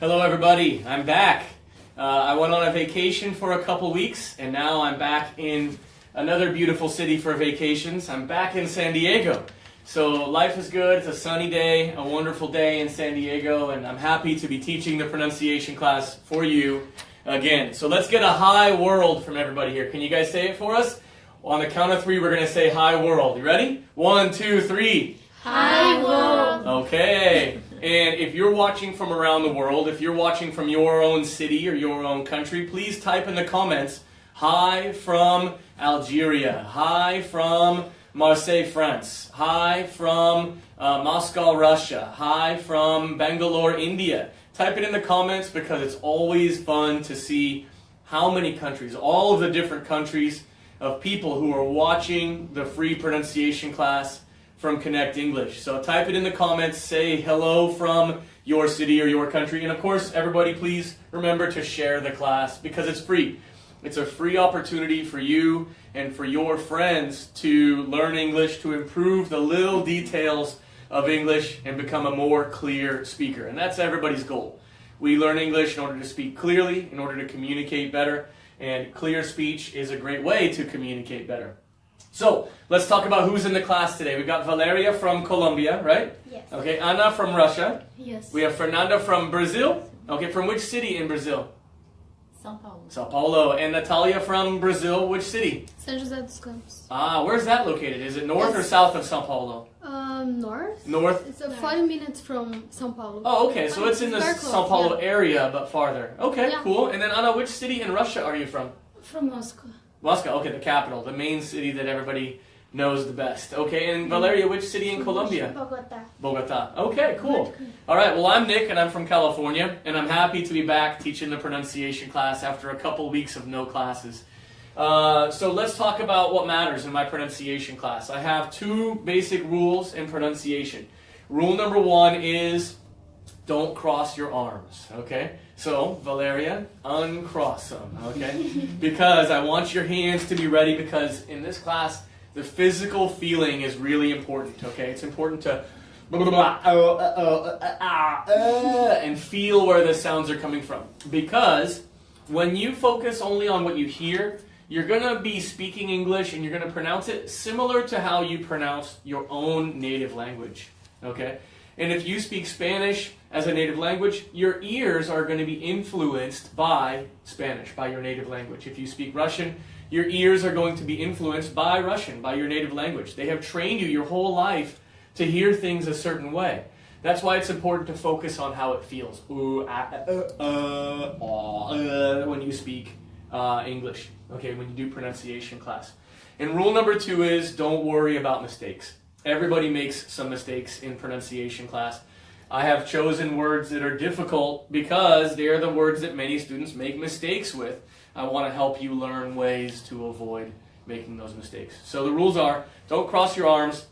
Hello everybody, I'm back. I went on a vacation for a couple weeks and now I'm back in another beautiful city for vacations. I'm back in San Diego. So life is good, it's a sunny day, a wonderful day in San Diego, and I'm happy to be teaching the pronunciation class for you again. So let's get a hi world from everybody here. Can you guys say it for us? On the count of three we're going to say hi world. You ready? 1, 2, 3. Hi world. Okay. And if you're watching from around the world, if you're watching from your own city or your own country, please type in the comments, hi from Algeria, hi from Marseille, France, hi from Moscow, Russia, hi from Bangalore, India. Type it in the comments because it's always fun to see how many countries, all of the different countries of people who are watching the free pronunciation class from Connect English. So type it in the comments, say hello from your city or your country, and of course everybody please remember to share the class because it's free. It's a free opportunity for you and for your friends to learn English, to improve the little details of English and become a more clear speaker. And that's everybody's goal. We learn English in order to speak clearly, in order to communicate better, and clear speech is a great way to communicate better. So, let's talk about who's in the class today. We've got Valeria from Colombia, right? Yes. Okay, Anna from Russia. Yes. We have Fernanda from Brazil. Okay, from which city in Brazil? São Paulo. Sao Paulo. And Natalia from Brazil, which city? São José dos Campos. Ah, where's that located? Is it north or south of Sao Paulo? North. North? It's 40 minutes from São Paulo. Oh, okay, so it's in the Very close, Sao Paulo yeah. area, but farther. Okay, Yeah. cool. And then Anna, which city in Russia are you from? From Moscow. Moscow, okay, the capital, the main city that everybody knows the best. Okay, and Valeria, which city in Colombia? Bogotá. Bogota. Okay, cool. All right, well, I'm Nick, and I'm from California, and I'm happy to be back teaching the pronunciation class after a couple weeks of no classes. So let's talk about what matters in my pronunciation class. I have two basic rules in pronunciation. Rule number 1 is don't cross your arms, okay? So, Valeria, uncross them, okay? Because I want your hands to be ready because in this class, the physical feeling is really important, okay? It's important to and feel where the sounds are coming from. Because when you focus only on what you hear, you're going to be speaking English and you're going to pronounce it similar to how you pronounce your own native language, okay? And if you speak Spanish as a native language, your ears are going to be influenced by Spanish, by your native language. If you speak Russian, your ears are going to be influenced by Russian, by your native language. They have trained you your whole life to hear things a certain way. That's why it's important to focus on how it feels when you speak English, okay, when you do pronunciation class. And rule number 2 is don't worry about mistakes. Everybody makes some mistakes in pronunciation class. I have chosen words that are difficult because they're the words that many students make mistakes with. I want to help you learn ways to avoid making those mistakes. So the rules are, don't cross your arms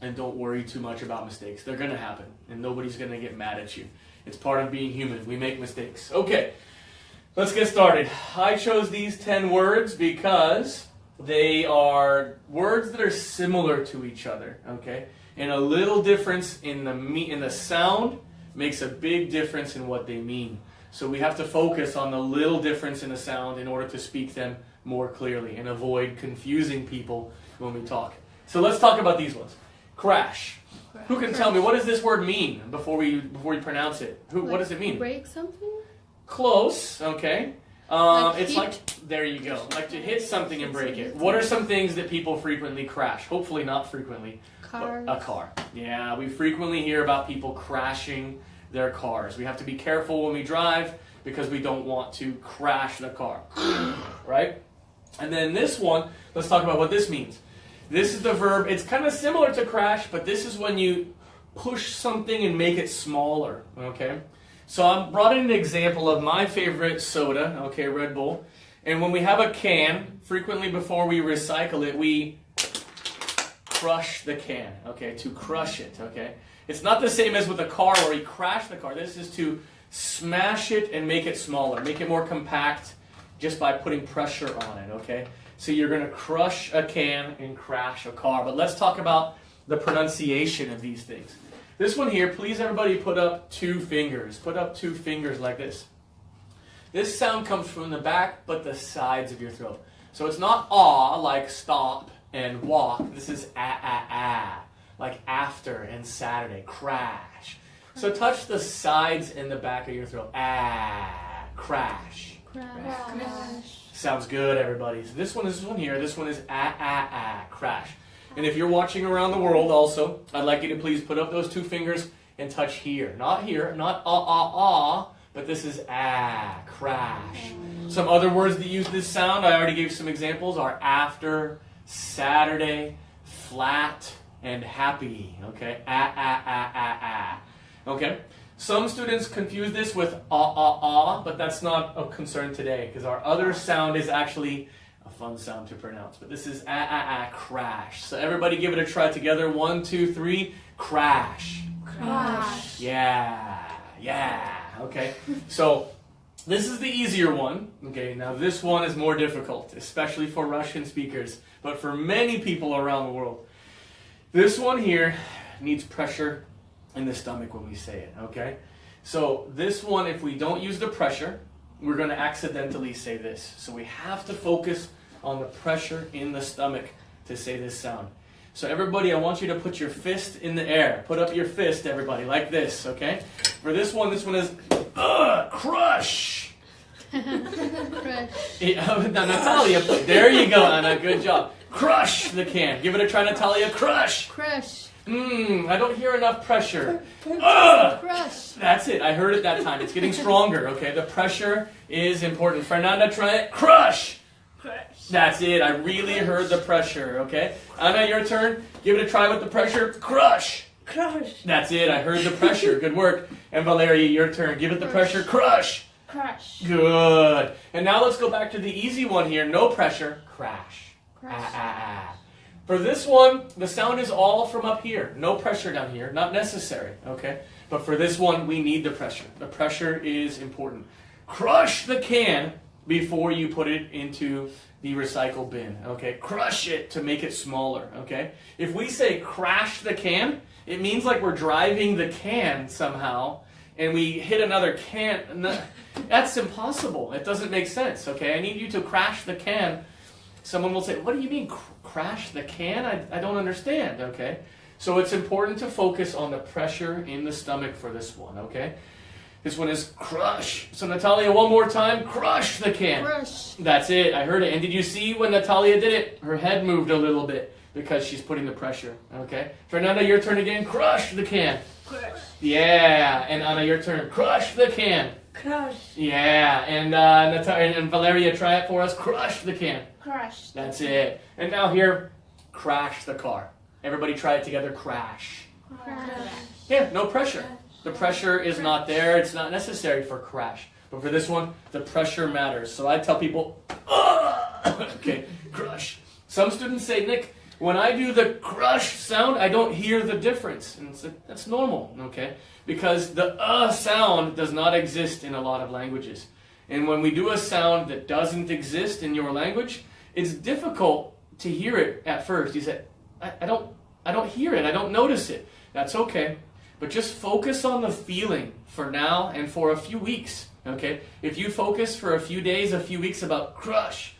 and don't worry too much about mistakes. They're going to happen and nobody's going to get mad at you. It's part of being human. We make mistakes. Okay, let's get started. I chose these 10 words because they are words that are similar to each other, okay? And a little difference in the sound makes a big difference in what they mean. So we have to focus on the little difference in the sound in order to speak them more clearly and avoid confusing people when we talk. So let's talk about these ones. Crash. Who can tell me, what does this word mean before we pronounce it? What does it mean? Break something? Close, okay. It's hit? like, there you go, like to hit something and break it. What are some things that people frequently crash? Hopefully not frequently. Cars. A car. Yeah, we frequently hear about people crashing their cars. We have to be careful when we drive because we don't want to crash the car, right? And then this one, let's talk about what this means. This is the verb, it's kind of similar to crash, but this is when you push something and make it smaller, okay? So I brought in an example of my favorite soda, okay, Red Bull. And when we have a can, frequently before we recycle it, we crush the can, okay, to crush it, okay. It's not the same as with a car where we crash the car. This is to smash it and make it smaller, make it more compact just by putting pressure on it, okay. So you're going to crush a can and crash a car. But let's talk about the pronunciation of these things. This one here, please everybody put up 2 fingers. Put up 2 fingers like this. This sound comes from the back, but the sides of your throat. So it's not ah, like stop and walk. This is ah, like after and Saturday, crash. So touch the sides and the back of your throat. Ah, crash. Crash. Sounds good, everybody. So this one here. This one is crash. And if you're watching around the world also, I'd like you to please put up those 2 fingers and touch here. Not here, not but this is crash. Some other words that use this sound, I already gave some examples, are after, Saturday, flat, and happy. Okay? Okay? Some students confuse this with but that's not a concern today, because our other sound is actually a fun sound to pronounce. But this is crash. So everybody give it a try together. 1, 2, 3, crash. Crash. Yeah. Okay. So this is the easier one. Okay. Now this one is more difficult, especially for Russian speakers, but for many people around the world. This one here needs pressure in the stomach when we say it. Okay. So this one, if we don't use the pressure, we're going to accidentally say this. So we have to focus on the pressure in the stomach to say this sound. So everybody, I want you to put your fist in the air. Put up your fist, everybody, like this, okay? For this one is crush. Crash. Now, Natalia, there you go, Anna, good job. Crush the can. Give it a try, Natalia. Crush. Crash. I don't hear enough pressure. Crash. That's it. I heard it that time. It's getting stronger, okay? The pressure is important. Fernanda, try it. Crush. That's it. I really heard the pressure, okay? Anna, your turn. Give it a try with the pressure. Crush. Crush. That's it. I heard the pressure. Good work. And Valeria, your turn. Give it the pressure. Crush. Crush. Good. And now let's go back to the easy one here. No pressure. Crash. Crash. For this one, the sound is all from up here. No pressure down here. Not necessary, okay? But for this one, we need the pressure. The pressure is important. Crush the can before you put it into the recycle bin, okay? Crush it to make it smaller, okay? If we say crash the can, it means like we're driving the can somehow and we hit another can. That's impossible. It doesn't make sense, okay? I need you to crash the can. Someone will say, what do you mean crash the can? I don't understand, okay? So it's important to focus on the pressure in the stomach for this one, okay? This one is crush. So Natalia, one more time, crush the can. Crush. That's it, I heard it. And did you see when Natalia did it? Her head moved a little bit because she's putting the pressure, okay? Fernanda, your turn again, crush the can. Crush. Yeah, and Anna, your turn, crush the can. Crush. Yeah, and Natalia and Valeria, try it for us, crush the can. Crush. That's it. And now here, crash the car. Everybody try it together, crash. Crash. Yeah, no pressure. The pressure is not there. It's not necessary for crash. But for this one, the pressure matters. So I tell people, okay, crush. Some students say, Nick, when I do the crush sound, I don't hear the difference. And it's like, that's normal, okay? Because the sound does not exist in a lot of languages. And when we do a sound that doesn't exist in your language, it's difficult to hear it at first. You say, I don't hear it. I don't notice it. That's okay. But just focus on the feeling for now and for a few weeks, okay? If you focus for a few days, a few weeks about crush,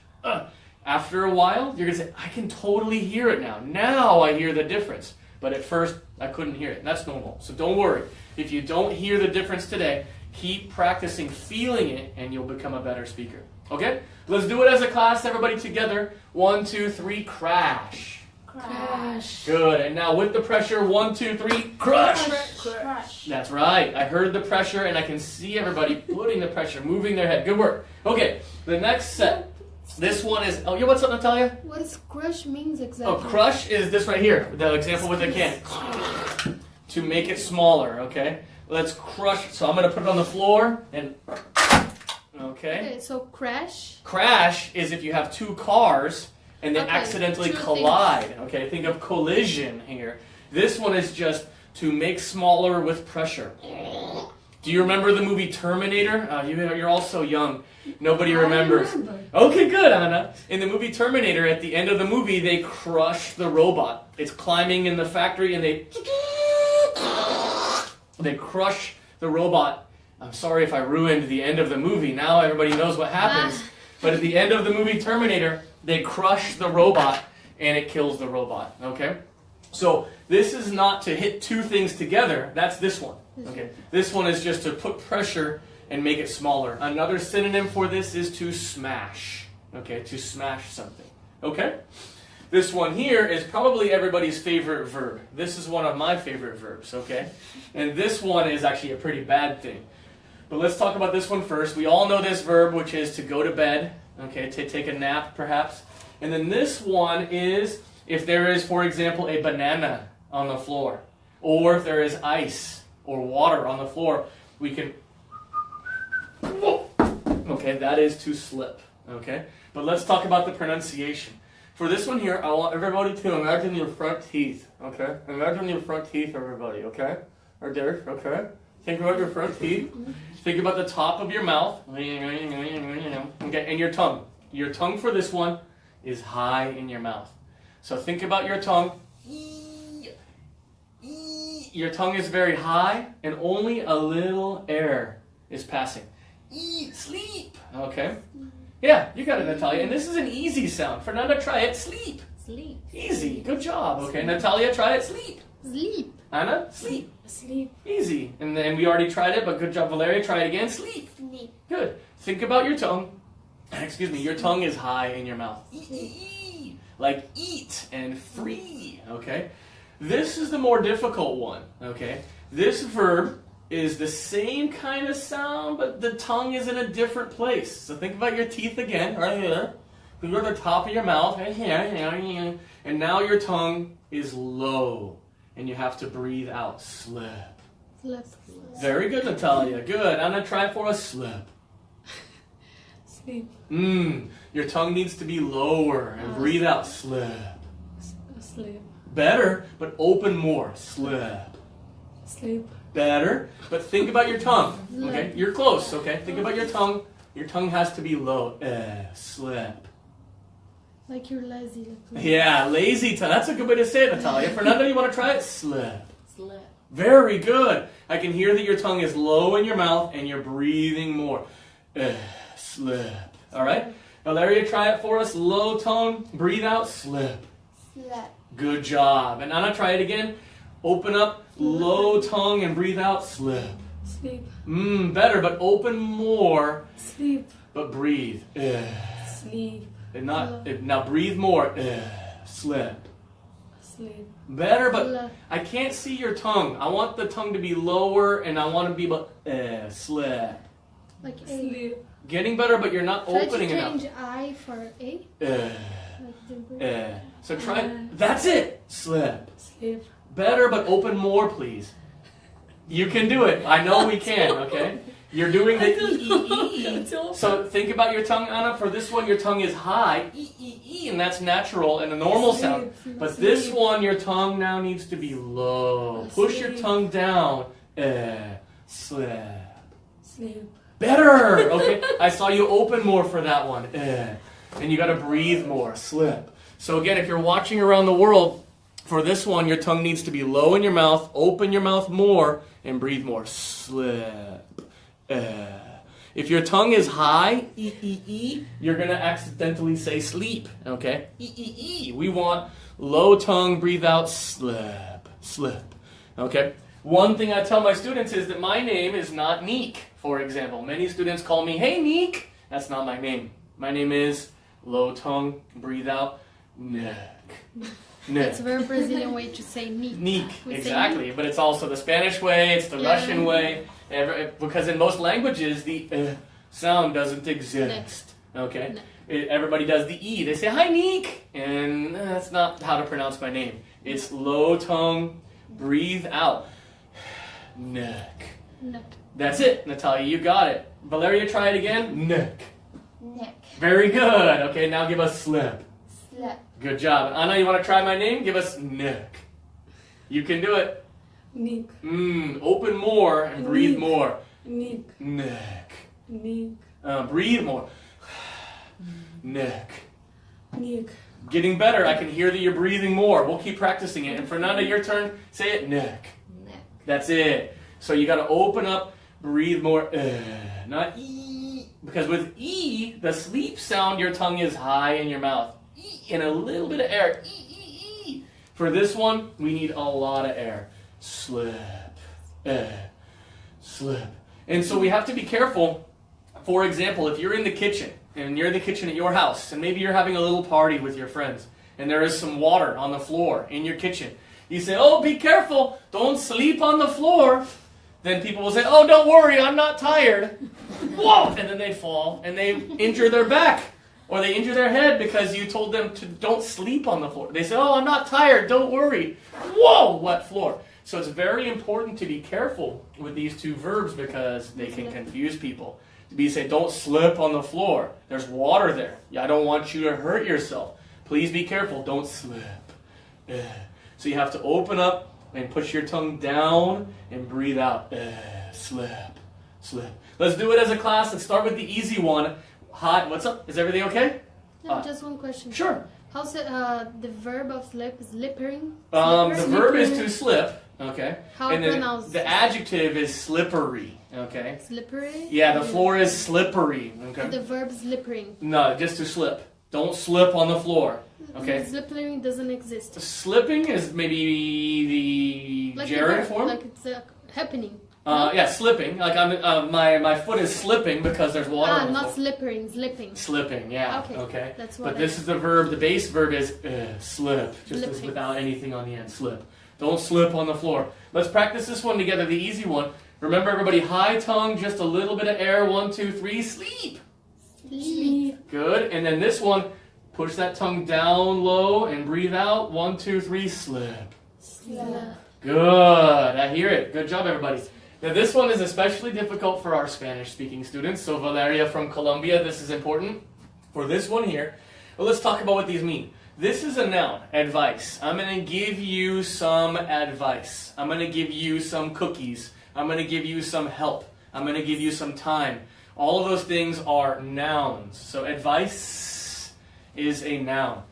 after a while, you're going to say, I can totally hear it now. Now I hear the difference. But at first, I couldn't hear it. And that's normal. So don't worry. If you don't hear the difference today, keep practicing feeling it, and you'll become a better speaker. Okay? Let's do it as a class, everybody together. 1, 2, 3, crash. Crash. Good. And now with the pressure, 1, 2, 3, crush. Crush. That's right. I heard the pressure, and I can see everybody putting the pressure, moving their head. Good work. Okay, the next set. This one is, oh, yeah, what's up, Natalia? What does crush means exactly? Oh, crush is this right here, the example with the can. To make it smaller, okay? Let's crush. So I'm going to put it on the floor, and, okay? Okay, so crash. Crash is if you have 2 cars, and they Okay, accidentally 2 things. collide, okay? Think of collision here. This one is just to make smaller with pressure. Do you remember the movie Terminator? You're all so young. Nobody remembers. remember. Okay, good, Anna. In the movie Terminator, at the end of the movie, they crush the robot. It's climbing in the factory, and they... They crush the robot. I'm sorry if I ruined the end of the movie. Now everybody knows what happens. But at the end of the movie Terminator, they crush the robot and it kills the robot. Okay? So this is not to hit two things together. That's this one. Okay? This one is just to put pressure and make it smaller. Another synonym for this is to smash. Okay? To smash something. Okay? This one here is probably everybody's favorite verb. This is one of my favorite verbs. Okay? And this one is actually a pretty bad thing. But let's talk about this one first. We all know this verb, which is to go to bed, okay, to take a nap perhaps. And then this one is if there is, for example, a banana on the floor, or if there is ice or water on the floor, we can, okay, that is to slip, okay? But let's talk about the pronunciation. For this one here, I want everybody to imagine your front teeth, okay? Imagine your front teeth, everybody, okay? Right there, okay? Think about your front teeth. Think about the top of your mouth. Okay, and your tongue. Your tongue for this one is high in your mouth. So think about your tongue. Your tongue is very high, and only a little air is passing. Sleep. Okay? Yeah, you got it, Natalia. And this is an easy sound. Fernanda, try it. Sleep. Sleep. Easy. Good job. Okay, Natalia, try it. Sleep. Sleep. Anna, sleep. Sleep. Easy. And then we already tried it, but good job, Valeria. Try it again. Sleep. Sleep. Good. Think about your tongue. Excuse me, your tongue is high in your mouth. Like eat and free. Okay? This is the more difficult one. Okay? This verb is the same kind of sound, but the tongue is in a different place. So think about your teeth again, right here. Think about the top of your mouth, right here. And now your tongue is low. And you have to breathe out. Slip. Slip. Very good, Natalia. Good. Anna, try it for us. Slip. Sleep. Your tongue needs to be lower and breathe out. Slip. Sleep. Better, but open more. Slip. Sleep. Better, but think about your tongue. Okay, you're close. Okay, think about your tongue. Your tongue has to be low. Slip. Like you're lazy. Like Yeah, lazy tongue. That's a good way to say it, Natalia. Fernando, you want to try it? Slip. Slip. Very good. I can hear that your tongue is low in your mouth and you're breathing more. Slip. All right? Valeria, try it for us. Low tongue. Breathe out. Slip. Slip. Good job. And Anna, try it again. Open up. Low tongue and breathe out. Slip. Sleep. Better, but open more. Sleep. But breathe. Sleep. And now breathe more. Slip. Sleep. Better, but I can't see your tongue. I want the tongue to be lower, and I want to be slip. Like A. Sleep. Getting better, but you're not Try to opening enough. change I for A. Like the So try. That's it. Slip. Sleep. Better, but open more, please. You can do it. I know we can. Okay. You're doing the E. So think about your tongue, Anna. For this one, your tongue is high, E, and that's natural and a normal sound. But this one, your tongue now needs to be low. Push your tongue down. Slip. Sleep. Better. Okay. I saw you open more for that one. And you got to breathe more. Slip. So again, if you're watching around the world, for this one, your tongue needs to be low in your mouth. Open your mouth more and breathe more. Slip. If your tongue is high, you're going to accidentally say sleep, okay? We want low tongue, breathe out, slip, slip, okay? One thing I tell my students is that my name is not Neek, for example. Many students call me, hey, Neek. That's not my name. My name is low tongue, breathe out, Neek. It's a very Brazilian way to say neek. Neek, We say exactly. But it's also the Spanish way, it's the Yeah. Russian way. Because in most languages, the sound doesn't exist. Okay? Everybody does the E. They say, hi, Neek. And that's not how to pronounce my name. It's low tongue, breathe out. Neck. Neck. That's it, Natalia. You got it. Valeria, try it again. Neck. Neck. Very good. Okay, now give us slip. Slip. Good job. Anna, you want to try my name? Give us neck. You can do it. Neek. Open more and breathe more. Neek. Neck. Neek. Breathe more. Neck. Neek. Getting better. I can hear that you're breathing more. We'll keep practicing it. And Fernanda, your turn. Say it. Neck. Neck. That's it. So you got to open up, breathe more, not E. Because with E, the sleep sound, your tongue is high in your mouth. E, and a little bit of air. E. For this one, we need a lot of air. Slip, slip. And so we have to be careful. For example, if you're in the kitchen, and you're in the kitchen at your house, and maybe you're having a little party with your friends, and there is some water on the floor in your kitchen. You say, oh, be careful, don't sleep on the floor. Then people will say, oh, don't worry, I'm not tired. Whoa! And then they fall, and they injure their back, or they injure their head because you told them to don't sleep on the floor. They say, oh, I'm not tired, don't worry. Whoa, wet floor. So it's very important to be careful with these two verbs because they can confuse people. You say, don't slip on the floor. There's water there. I don't want you to hurt yourself. Please be careful. Don't slip. So you have to open up and push your tongue down and breathe out. Slip. Slip. Let's do it as a class. Let's start with the easy one. Hi. What's up? Is everything okay? No, just one question. Sure. How's the verb of slip is slippering? The verb is to slip. Okay. How and pronounce the adjective is slippery. Okay. Slippery? Yeah, the floor is slippery. Okay. The verb slippering. No, just to slip. Don't slip on the floor. Okay. Slippering doesn't exist. Slipping is maybe the Like gerund form. Like it's happening. Yeah, slipping. Like my foot is slipping because there's water on the not floor. slippering, slipping. Slipping, yeah. Okay. That's what But this is the verb. The base verb is slip, just as Slipping. without anything on the end. Slip. Don't slip on the floor. Let's practice this one together. The easy one. Remember, everybody, high tongue, just a little bit of air. 1, 2, 3, sleep. Sleep. Good. And then this one, push that tongue down low and breathe out. 1, 2, 3, slip. Good. I hear it. Good job, everybody. Now, this one is especially difficult for our Spanish-speaking students. So, Valeria from Colombia, this is important. For this one here, well, let's talk about what these mean. This is a noun, advice. I'm going to give you some advice. I'm going to give you some cookies. I'm going to give you some help. I'm going to give you some time. All of those things are nouns. So advice is a noun.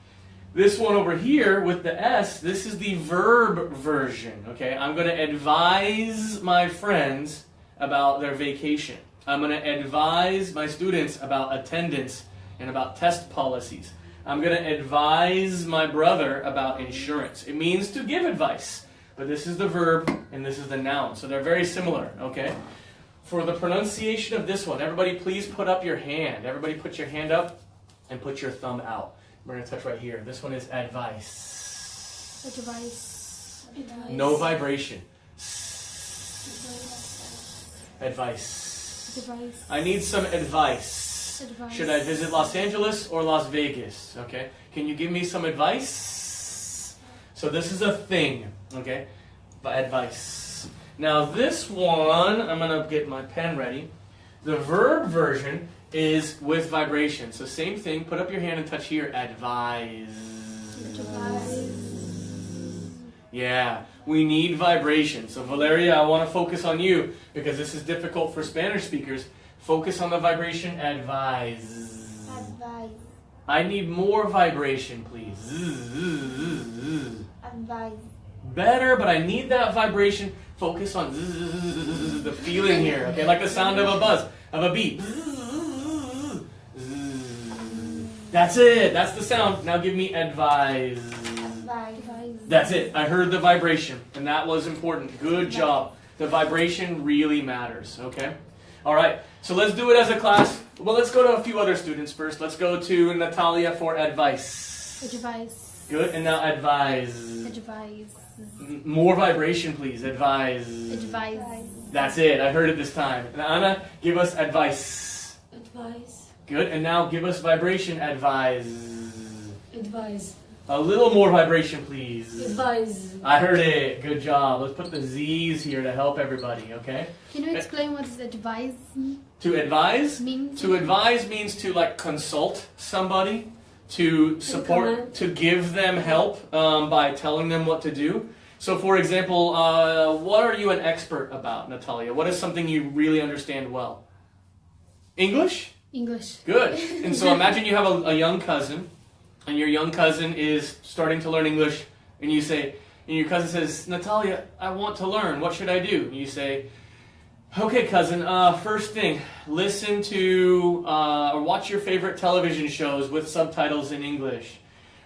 This one over here with the S, this is the verb version. Okay, I'm going to advise my friends about their vacation. I'm going to advise my students about attendance and about test policies. I'm going to advise my brother about insurance. It means to give advice. But this is the verb and this is the noun. So they're very similar, okay? For the pronunciation of this one, everybody please put up your hand. Everybody put your hand up and put your thumb out. We're going to touch right here. This one is advice. Advice. No vibration. Advice. Advice. I need some advice. Advice. Should I visit Los Angeles or Las Vegas? Okay. Can you give me some advice? So this is a thing. Okay. Advice. Now this one, I'm going to get my pen ready. The verb version is with vibration. So same thing. Put up your hand and touch here. Advise. Yeah. We need vibration. So Valeria, I want to focus on you because this is difficult for Spanish speakers. Focus on the vibration. Advise. Advice. I need more vibration, please. Advice. Better, but I need that vibration. Focus on the feeling here. Okay, like the sound of a buzz, of a beat. That's it. That's the sound. Now give me advise. Advice. That's it. I heard the vibration, and that was important. Good job. The vibration really matters. Okay. All right, so let's do it as a class. Well, let's go to a few other students first. Let's go to Natalia for advice. Advice. Good, and now advise. Advice. More vibration, please. Advise. Advice. That's it. I heard it this time. And Anna, give us advice. Advice. Good, and now give us vibration. Advise. Advise. A little more vibration, please. Advise. I heard it. Good job. Let's put the Z's here to help everybody, okay? Can you explain what is advise To advise? means? To advise means to like consult somebody, to support, Recommend. to give them help by telling them what to do. So for example, what are you an expert about, Natalia? What is something you really understand well? English? English. Good. And so imagine you have a young cousin, and your young cousin is starting to learn English, and you say, and your cousin says, Natalia, I want to learn. What should I do? And you say, Okay, cousin. First thing, listen to or watch your favorite television shows with subtitles in English.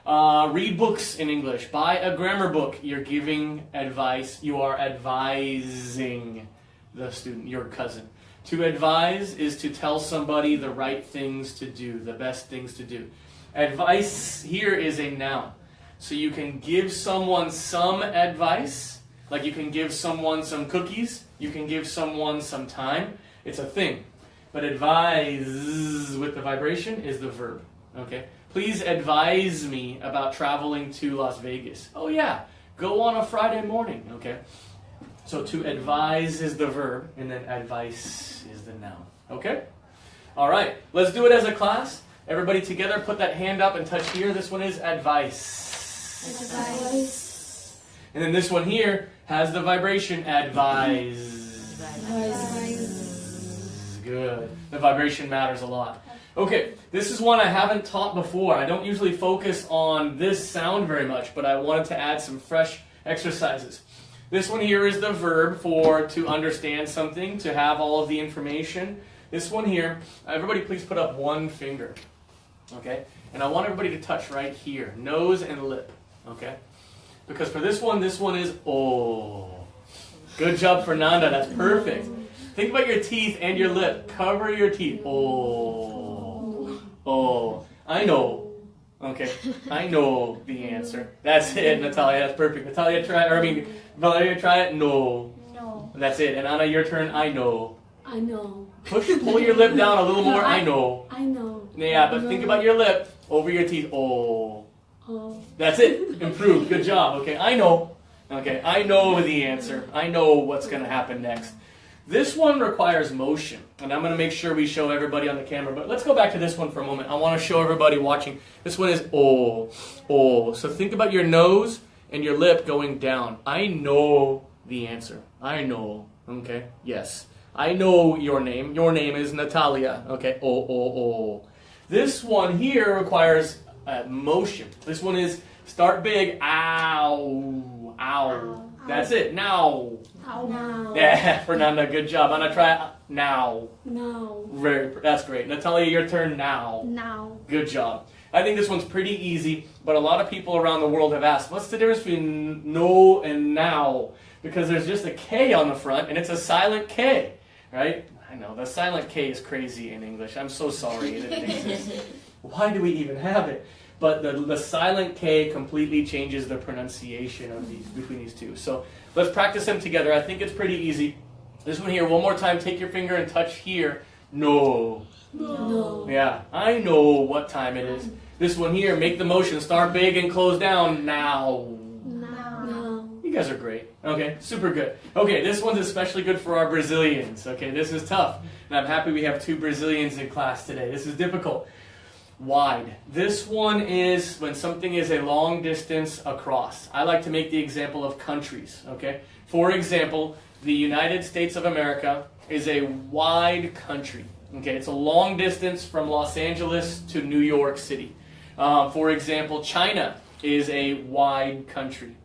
Read books in English. Buy a grammar book. You're giving advice. You are advising the student, your cousin. To advise is to tell somebody the right things to do, the best things to do. Advice here is a noun. So you can give someone some advice, like you can give someone some cookies, you can give someone some time. It's a thing. But advise with the vibration is the verb. Okay? Please advise me about traveling to Las Vegas. Oh yeah, go on a Friday morning. Okay? So to advise is the verb, and then advice is the noun. Okay? All right, let's do it as a class. Everybody together, put that hand up and touch here. This one is advice. Advice. And then this one here has the vibration advise. Good. The vibration matters a lot. Okay, this is one I haven't taught before. I don't usually focus on this sound very much, but I wanted to add some fresh exercises. This one here is the verb for to understand something, to have all of the information. This one here, everybody please put up one finger. Okay? And I want everybody to touch right here, nose and lip. Okay? Because for this one is oh. Good job, Fernanda. That's perfect. Think about your teeth and your lip. Cover your teeth. Oh. Oh. I know. Okay. I know the answer. That's it, Natalia. That's perfect. Natalia, try. Valeria, try it. No. No. That's it. And Anna, your turn. I know. I know. Pull your lip down a little more. I know. I know. Yeah, but think about your lip over your teeth. Oh. Oh. That's it. Improved. Good job. Okay. I know. Okay. I know the answer. I know what's going to happen next. This one requires motion, and I'm going to make sure we show everybody on the camera, but let's go back to this one for a moment. I want to show everybody watching. This one is oh, oh. So think about your nose and your lip going down. I know the answer. I know. Okay, yes. I know your name. Your name is Natalia. Okay, oh, oh, oh. This one here requires motion. This one is start big. Ow, ow. That's it. Now. Now. Yeah, Fernanda, good job. I'm gonna try it now. Now. That's great. Natalia, your turn now. Now. Good job. I think this one's pretty easy, but a lot of people around the world have asked, what's the difference between no and now? Because there's just a K on the front, and it's a silent K, right? I know, the silent K is crazy in English. I'm so sorry that it exists. Why do we even have it? But the silent K completely changes the pronunciation of these between these two. So let's practice them together. I think it's pretty easy. This one here, one more time, take your finger and touch here. No. No. Yeah, I know what time it is. This one here, make the motion, start big and close down now. Now. You guys are great. Okay, super good. Okay, this one's especially good for our Brazilians. Okay, this is tough. And I'm happy we have 2 Brazilians in class today. This is difficult. Wide. This one is when something is a long distance across. I like to make the example of countries. Okay, for example, the United States of America is a wide country. Okay, it's a long distance from Los Angeles to New York City. For example, China is a wide country.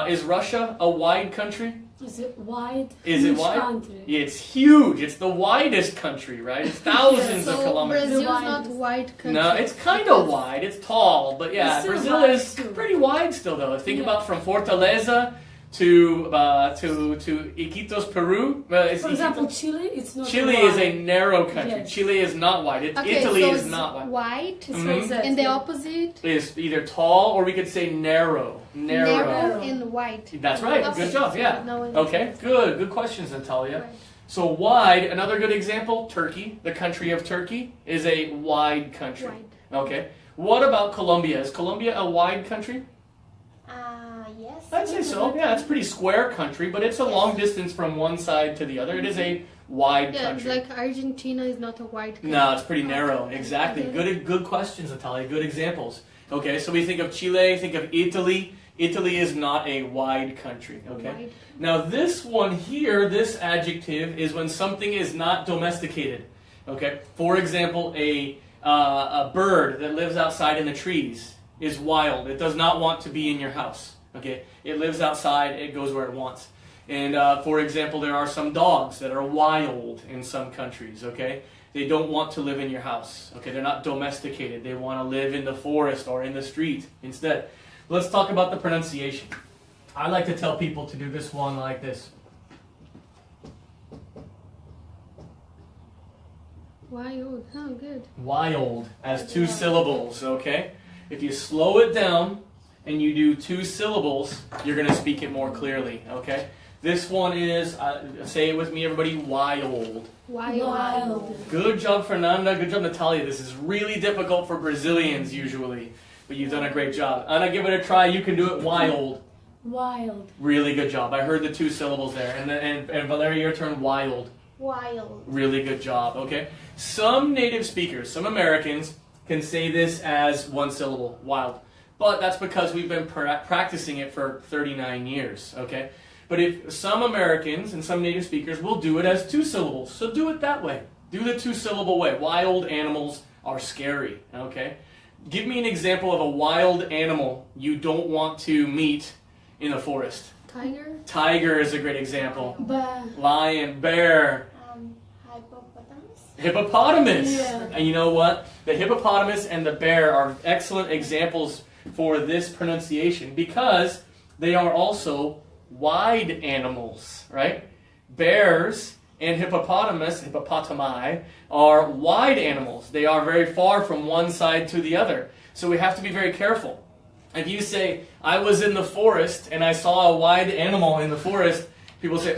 Is Russia a wide country? Is it wide? Is it Huge wide? country. It's huge. It's the widest country, right? It's thousands of So kilometers. Brazil is Wide. not wide country. No, it's kind of wide. It's tall, but yeah, It's still Brazil wide is too. pretty wide still, though. Think Yeah. about from Fortaleza to Iquitos, Peru. For example, Chile, it's not Chile wide. is a narrow country. Yes. Chile is not wide. Okay, Italy so is it's not wide. wide. Mhm. And the opposite, Is either tall or we could say narrow. narrow and wide. That's right. Good Opposite. job. Yeah. No, it's- Okay. Good. Good questions, Natalia. Right. So wide. Another good example. Turkey. The country of Turkey is a wide country. Wide. Okay. What about Colombia? Is Colombia a wide country? Yes. I'd say so. Yeah, it's a pretty square country, but it's a long distance from one side to the other. It is a wide Yeah, country. like Argentina is not a wide country. No, it's pretty narrow. Exactly. Good questions, Natalia. Good examples. Okay, so we think of Chile, think of Italy. Italy is not a wide country. Okay. Wide. Now this one here, this adjective, is when something is not domesticated. Okay. For example, a bird that lives outside in the trees is wild. It does not want to be in your house. Okay. It lives outside. It goes where it wants. And for example, there are some dogs that are wild in some countries, okay? They don't want to live in your house, okay? They're not domesticated. They want to live in the forest or in the street instead. Let's talk about the pronunciation. I like to tell people to do this one like this. Wild. Oh, good. Wild as 2 syllables, okay? If you slow it down and you do 2 syllables, you're going to speak it more clearly, okay? This one is, say it with me everybody, wild. Wild. Good job, Fernanda. Good job, Natalia. This is really difficult for Brazilians usually, but you've done a great job. Anna, give it a try. You can do it wild. Wild. Really good job. I heard the 2 syllables there. And Valeria, your turn, wild. Wild. Really good job, okay? Some native speakers, some Americans, can say this as 1 syllable, wild. But that's because we've been practicing it for 39 years, okay? But if some Americans and some native speakers will do it as 2 syllables, so do it that way. Do the 2-syllable way. Wild animals are scary, okay? Give me an example of a wild animal you don't want to meet in the forest. Tiger. Tiger is a great example. Bear. Lion, bear, Hippopotamus. hippopotamus. Yeah. And you know what? The hippopotamus and the bear are excellent examples for this pronunciation because they are also wide animals, right? Bears and hippopotami, are wide animals. They are very far from one side to the other. So we have to be very careful. If you say, I was in the forest and I saw a wide animal in the forest, people say,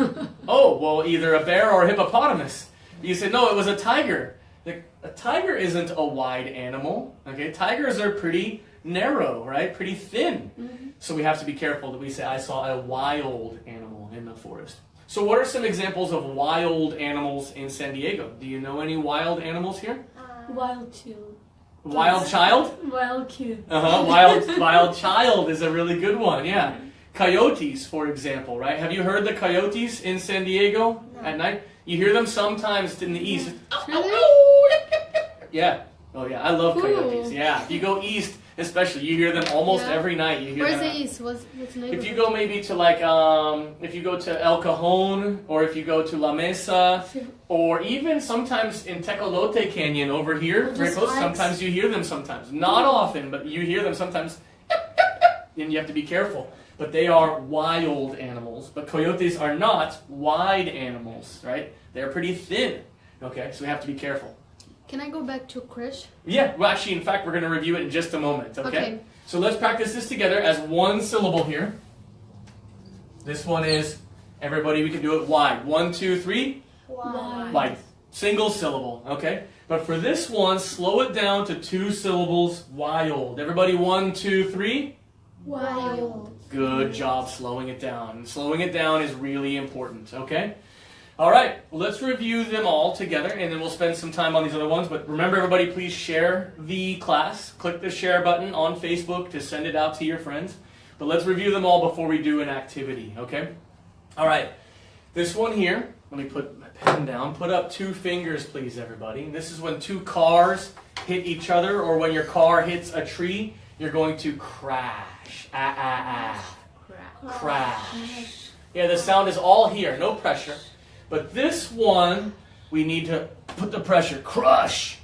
oh, well, either a bear or a hippopotamus. You say, no, it was a tiger. A tiger isn't a wide animal. Okay, tigers are pretty narrow, right? Pretty thin. Mm-hmm. So we have to be careful that we say, I saw a wild animal in the forest. So what are some examples of wild animals in San Diego? Do you know any wild animals here? Wild too. Wild child? Wild kid. Wild child is a really good one, yeah. Coyotes, for example, right? Have you heard the coyotes in San Diego at night? You hear them sometimes in the east. Yeah. Oh yeah, I love coyotes. Yeah. If you go east, especially, you hear them almost every night. You hear Where's them. the east? What's neighborhood? If you go maybe to like, if you go to El Cajon, or if you go to La Mesa, or even sometimes in Tecolote Canyon over here, very close, sometimes you hear them sometimes. Not often, but you hear them sometimes. And you have to be careful. But they are wild animals. But coyotes are not wide animals, right? They're pretty thin. Okay, so we have to be careful. Can I go back to crush? Yeah, well actually, in fact, we're going to review it in just a moment, okay? Okay. So let's practice this together as 1 syllable here. This one is, everybody, we can do it wide. 1, 2, 3. Wide. Wide. Single syllable, okay? But for this one, slow it down to 2 syllables, wild. Everybody, 1, 2, 3. Wild. Good job slowing it down. Slowing it down is really important, okay? All right, let's review them all together, and then we'll spend some time on these other ones. But remember, everybody, please share the class. Click the share button on Facebook to send it out to your friends. But let's review them all before we do an activity, okay? All right, this one here, let me put my pen down. Put up 2 fingers, please, everybody. This is when 2 cars hit each other, or when your car hits a tree, you're going to crash. Crash. Yeah, the sound is all here, no pressure. But this one, we need to put the pressure. Crush.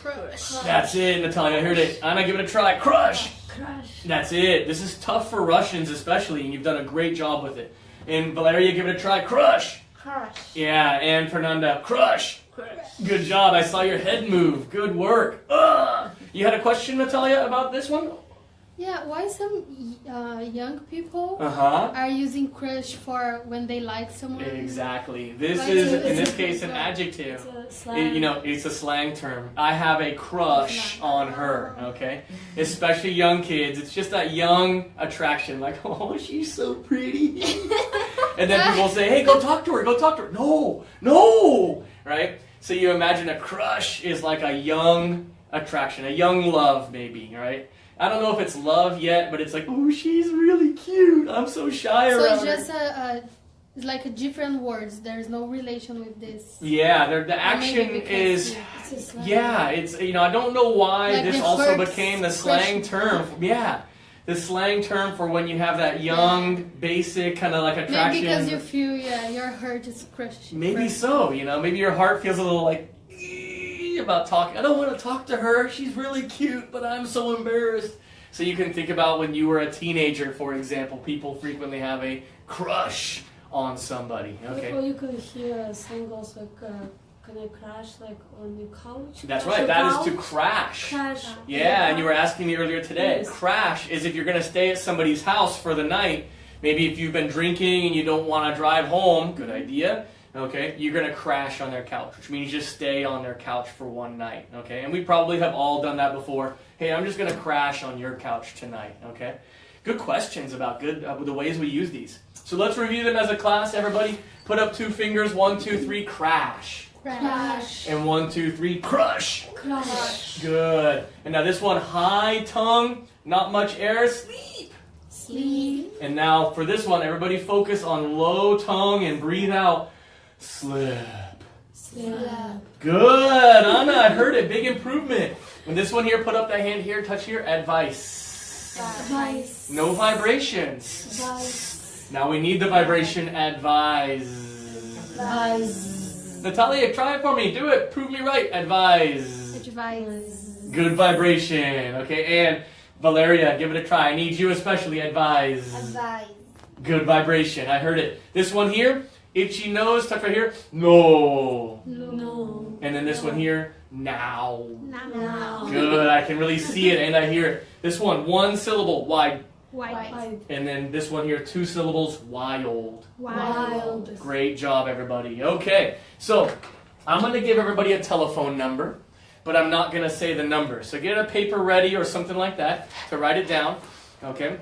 Crush. That's it, Natalia. I heard it. Anna, give it a try. Crush. Crush. That's it. This is tough for Russians especially, and you've done a great job with it. And Valeria, give it a try. Crush. Crush. Yeah, and Fernanda, crush. Crush. Good job. I saw your head move. Good work. You had a question, Natalia, about this one? Yeah, why some young people Uh-huh. are using crush for when they like someone? Exactly. This Why is, is it- in this it's case, an a- adjective. It's a slang. You know, it's a slang term. I have a crush on her, okay? Especially young kids. It's just that young attraction. Like, oh, she's so pretty. And then people say, hey, go talk to her, go talk to her. No, right? So you imagine a crush is like a young attraction, a young love maybe, right? I don't know if it's love yet, but it's like, oh, she's really cute. I'm so shy So around it's her. just it's like a different words. There's no relation with this. Yeah, the Or maybe action because is... It's a slang. Yeah, it's, I don't know why Like this it also hurts, became the slang crush. term. Yeah, the slang term for when you have that young, basic kind of like attraction. Maybe because you feel, your heart is crushed. Maybe so, maybe your heart feels a little like about talking. I don't want to talk to her. She's really cute, but I'm so embarrassed. So you can think about when you were a teenager, for example. People frequently have a crush on somebody. Okay. Or you can hear a song also like, can I crash like on the couch? That's Crash right. your That is couch? to crash. Crash. Yeah, and you were asking me earlier today. Yes. Crash is if you're going to stay at somebody's house for the night. Maybe if you've been drinking and you don't want to drive home, good idea. Okay, you're going to crash on their couch, which means just stay on their couch for one night. Okay, and we probably have all done that before. Hey, I'm just going to crash on your couch tonight. Okay, good questions about the ways we use these. So let's review them as a class. Everybody, put up 2 fingers. 1, 2, 3, crash. Crash. And 1, 2, 3, crush. Crash. Good. And now this one, high tongue, not much air, sleep. Sleep. And now for this one, everybody focus on low tongue and breathe out. Slip. Sleep. Good. Anna, I heard it. Big improvement. And this one here, put up that hand here, touch here. Advice. Advice. No vibrations. Advice. Now we need the vibration. Advise. Advice. Natalia, try it for me. Do it. Prove me right. Advise. Advice. Good vibration. Okay, and Valeria, give it a try. I need you especially. Advise. Advise. Good vibration. I heard it. This one here, itchy nose, touch right here. No. No. And then this one here, now. Now. Good. I can really see it and I hear it. This one, 1 syllable, wide. White. White. And then this one here, 2 syllables, wild. Wild. Great job, everybody. Okay, so I'm going to give everybody a telephone number, but I'm not going to say the number. So get a paper ready or something like that to write it down. Okay?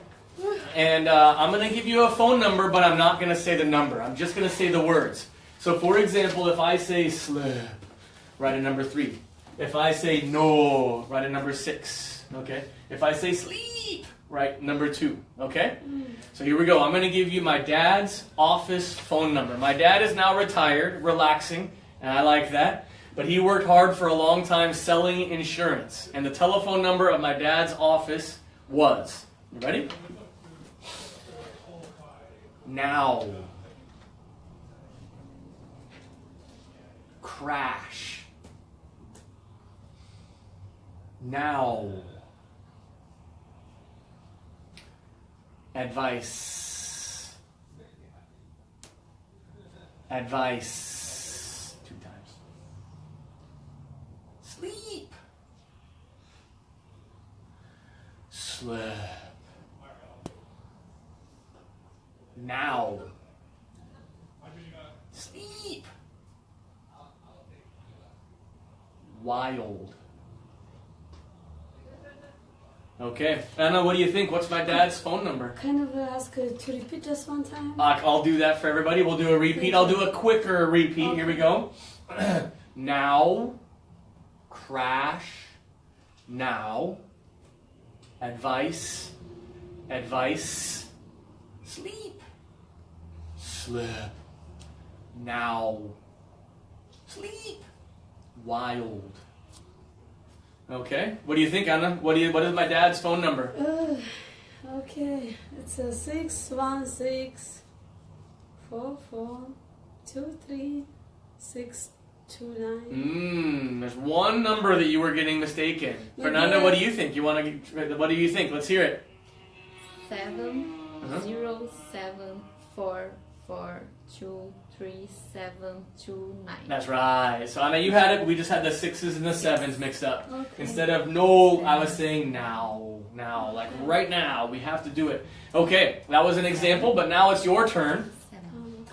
And I'm going to give you a phone number, but I'm not going to say the number. I'm just going to say the words. So, for example, if I say slip, write a number 3. If I say no, write a number 6. Okay? If I say sleep, write number 2. Okay? So here we go. I'm going to give you my dad's office phone number. My dad is now retired, relaxing, and I like that. But he worked hard for a long time selling insurance. And the telephone number of my dad's office was, you ready? Now. Crash. Now. Advice. Advice. 2 times. Sleep. Slip. Now. Sleep. Wild. Okay. Anna, what do you think? What's my dad's phone number? Kind of ask her to repeat just one time. I'll do that for everybody. We'll do a repeat. I'll do a quicker repeat. Here we go. Now. Crash. Now. Advice. Advice. Sleep. Slip. Now. Sleep. Wild. Okay. What do you think, Anna? What is my dad's phone number? Okay. It's a 616 44 23 629. There's one number that you were getting mistaken. Fernanda, what do you think? What do you think? Let's hear it. 70744237729. That's right. So Anna, you had it, but we just had the 6s and the 7s mixed up. Okay. Instead of no, I was saying now. Now. Like right now. We have to do it. Okay, that was an example, but now it's your turn.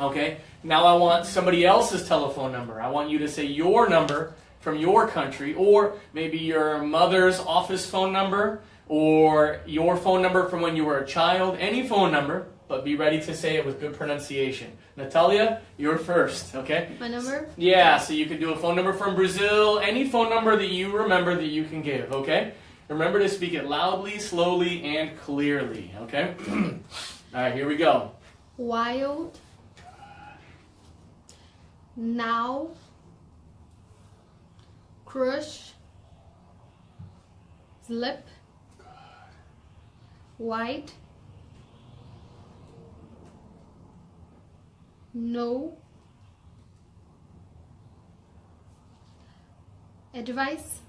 Okay, now I want somebody else's telephone number. I want you to say your number from your country, or maybe your mother's office phone number, or your phone number from when you were a child. Any phone number, but be ready to say it with good pronunciation. Natalia, you're first, okay? My number? Yeah, so you could do a phone number from Brazil, any phone number that you remember that you can give, okay? Remember to speak it loudly, slowly, and clearly, okay? All right, here we go. Wild. Now. Crush. Slip. Wide. No. Advice.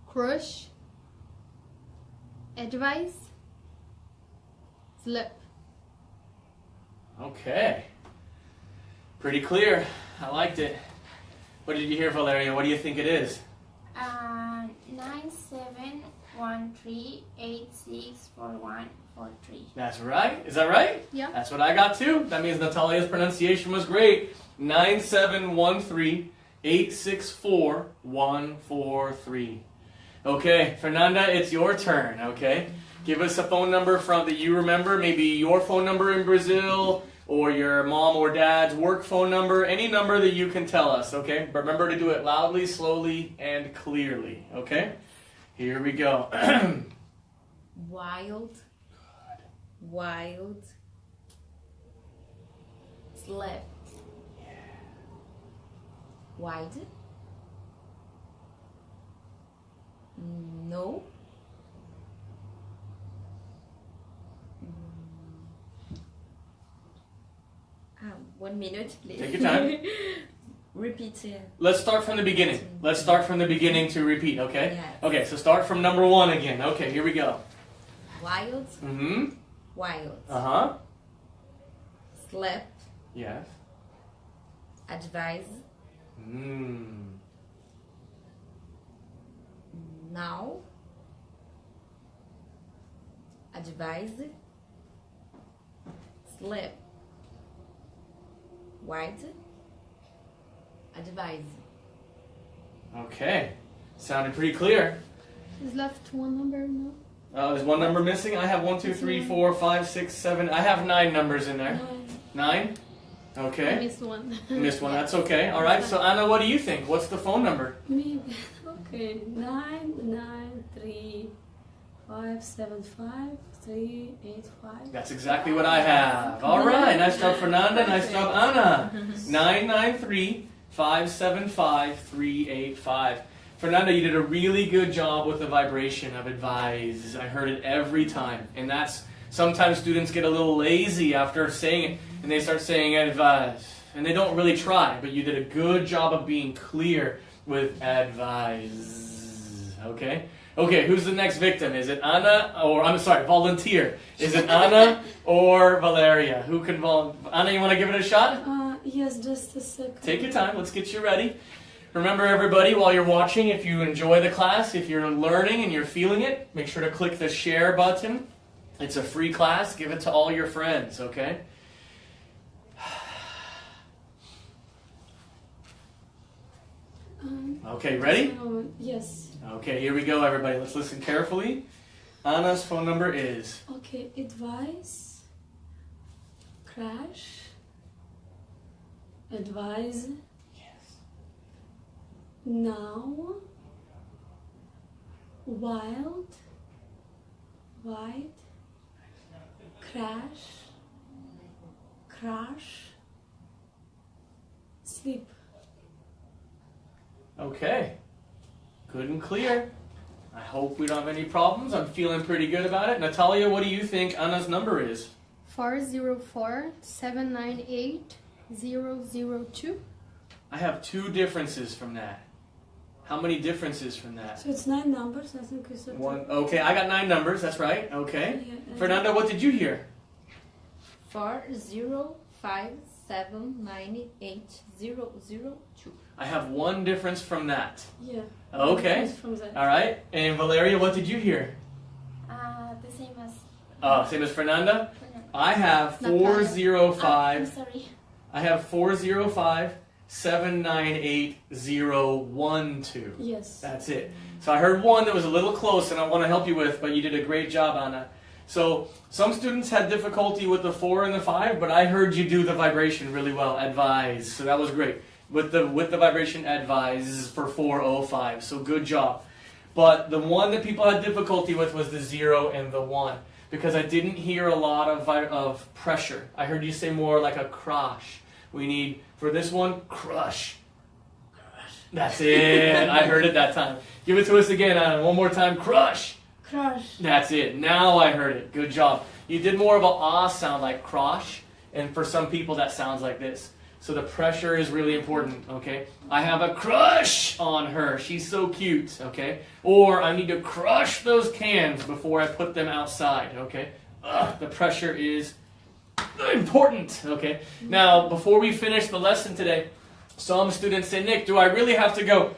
Crush. Advice. Slip. Okay. Pretty clear. I liked it. What did you hear, Valeria? What do you think it is? 9713864143. That's right. Is that right? Yeah. That's what I got too. That means Natalia's pronunciation was great. 9713864143. Okay, Fernanda, it's your turn, okay? Give us a phone number from that you remember, maybe your phone number in Brazil, or your mom or dad's work phone number, any number that you can tell us, okay? But remember to do it loudly, slowly, and clearly, okay? Here we go. Wild. Wild. Slip. Wide. No. 1 minute, please. Take your time. Repeat it. Let's start from the beginning. Let's start from the beginning to repeat, okay? Yes. Okay, so start from number 1 again. Okay, here we go. Wild. Mm-hmm. Wild. Uh-huh. Slip. Yes. Advise. Now. Advise. Slip. Wide. Advise. Okay. Sounded pretty clear. Is left one number? No. There's one number missing. I have 1, 2, 3, 4, 5, 6, 7. I have 9 numbers in there. 9. 9? I Okay. missed one. Missed one. That's okay. All right. So Anna, what do you think? What's the phone number? Me. Okay. 993575385. That's exactly what I have. All right. Nice job, Fernanda. Nice job, Anna. 993-575-385. Fernanda, you did a really good job with the vibration of advise. I heard it every time. And that's, sometimes students get a little lazy after saying it, and they start saying advise. And they don't really try, but you did a good job of being clear with advise. Okay? Okay, who's the next victim? Is it Anna, or, I'm sorry, volunteer. Is it Anna or Valeria? Who can Anna, you want to give it a shot? Yes, just a second. Take your time. Let's get you ready. Remember, everybody, while you're watching, if you enjoy the class, if you're learning and you're feeling it, make sure to click the share button. It's a free class. Give it to all your friends, okay? Okay, ready? Yes. Okay, here we go, everybody. Let's listen carefully. Anna's phone number is... Okay, advise. Crash. Advise. Yes. Now. Wild. Wide. Crash. Crash. Sleep. Okay. Good and clear. I hope we don't have any problems. I'm feeling pretty good about it. Natalia, what do you think Anna's number is? 404-798-002. I have 2 differences from that. How many differences from that? So it's 9 numbers, I think it's okay. 1. Okay, I got 9 numbers. That's right. Okay. Yeah, Fernanda, what did you hear? 405-798-002. I have 1 difference from that. Yeah. Okay. Difference from that. All right. And Valeria, what did you hear? The same as Same as Fernanda? Fernanda. I have Natalia. 405. I'm sorry. I have 405-798-012. Yes. That's it. So I heard 1 that was a little close and I want to help you with, but you did a great job, Anna. So some students had difficulty with the 4 and the 5, but I heard you do the vibration really well, advise. So that was great. With the vibration advise for 405. So good job. But the one that people had difficulty with was the 0 and the 1. Because I didn't hear a lot of pressure. I heard you say more like a crush. We need, for this one, crush. That's it. I heard it that time. Give it to us again, Anna. One more time. Crush. Crush. That's it. Now I heard it. Good job. You did more of a ah sound like crosh, and for some people that sounds like this. So the pressure is really important, okay? I have a crush on her. She's so cute, okay? Or I need to crush those cans before I put them outside, okay? The pressure is important, okay? Now, before we finish the lesson today, some students say, Nick, do I really have to go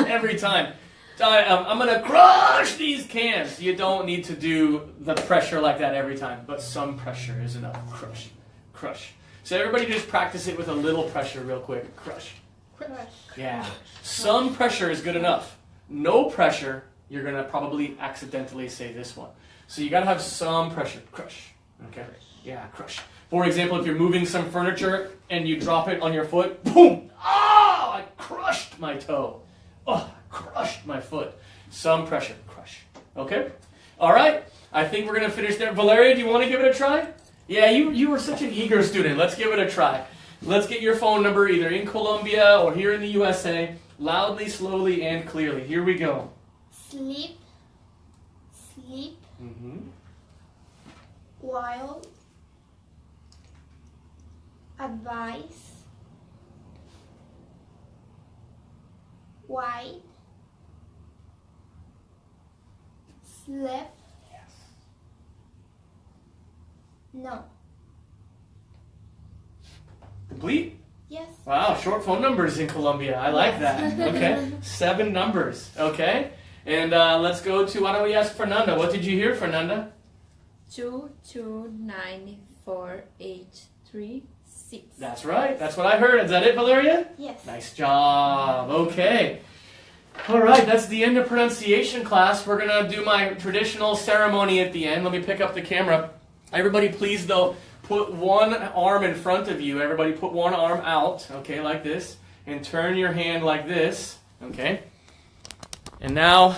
every time? I'm going to crush these cans. You don't need to do the pressure like that every time, but some pressure is enough. Crush, crush. So everybody just practice it with a little pressure real quick. Crush. Crush. Yeah. Some pressure is good enough. No pressure, you're going to probably accidentally say this one. So you got to have some pressure. Crush. Okay? Yeah, crush. For example, if you're moving some furniture and you drop it on your foot, boom! Oh, I crushed my toe. Oh, I crushed my foot. Some pressure. Crush. Okay? All right. I think we're going to finish there. Valeria, do you want to give it a try? Yeah, you were such an eager student. Let's give it a try. Let's get your phone number either in Colombia or here in the USA, loudly, slowly, and clearly. Here we go. Sleep. Sleep. Mm-hmm. While. Advice. Wide. Sleep. No. Complete? Yes. Wow, short phone numbers in Colombia. I like that. Okay, 7 numbers. Okay, and let's go to, why don't we ask Fernanda? What did you hear, Fernanda? 2294836. That's right. That's what I heard. Is that it, Valeria? Yes. Nice job. Okay. All right, that's the end of pronunciation class. We're going to do my traditional ceremony at the end. Let me pick up the camera. Everybody, please, though, put one arm in front of you. Everybody put one arm out, okay, like this. And turn your hand like this, okay? And now,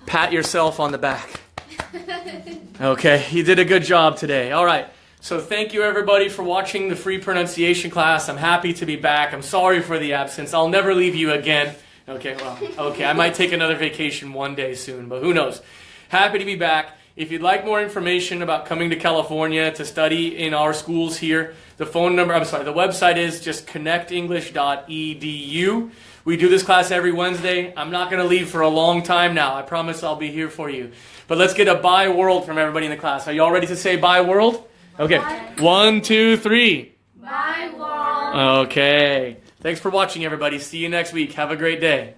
pat yourself on the back. Okay, you did a good job today. All right, so thank you, everybody, for watching the free pronunciation class. I'm happy to be back. I'm sorry for the absence. I'll never leave you again. Okay, well, okay, I might take another vacation one day soon, but who knows? Happy to be back. If you'd like more information about coming to California to study in our schools here, the website is just connectenglish.edu. We do this class every Wednesday. I'm not going to leave for a long time now. I promise I'll be here for you. But let's get a bye world from everybody in the class. Are you all ready to say bye world? Okay. Bye. 1, 2, 3. Bye, world. Okay. Thanks for watching, everybody. See you next week. Have a great day.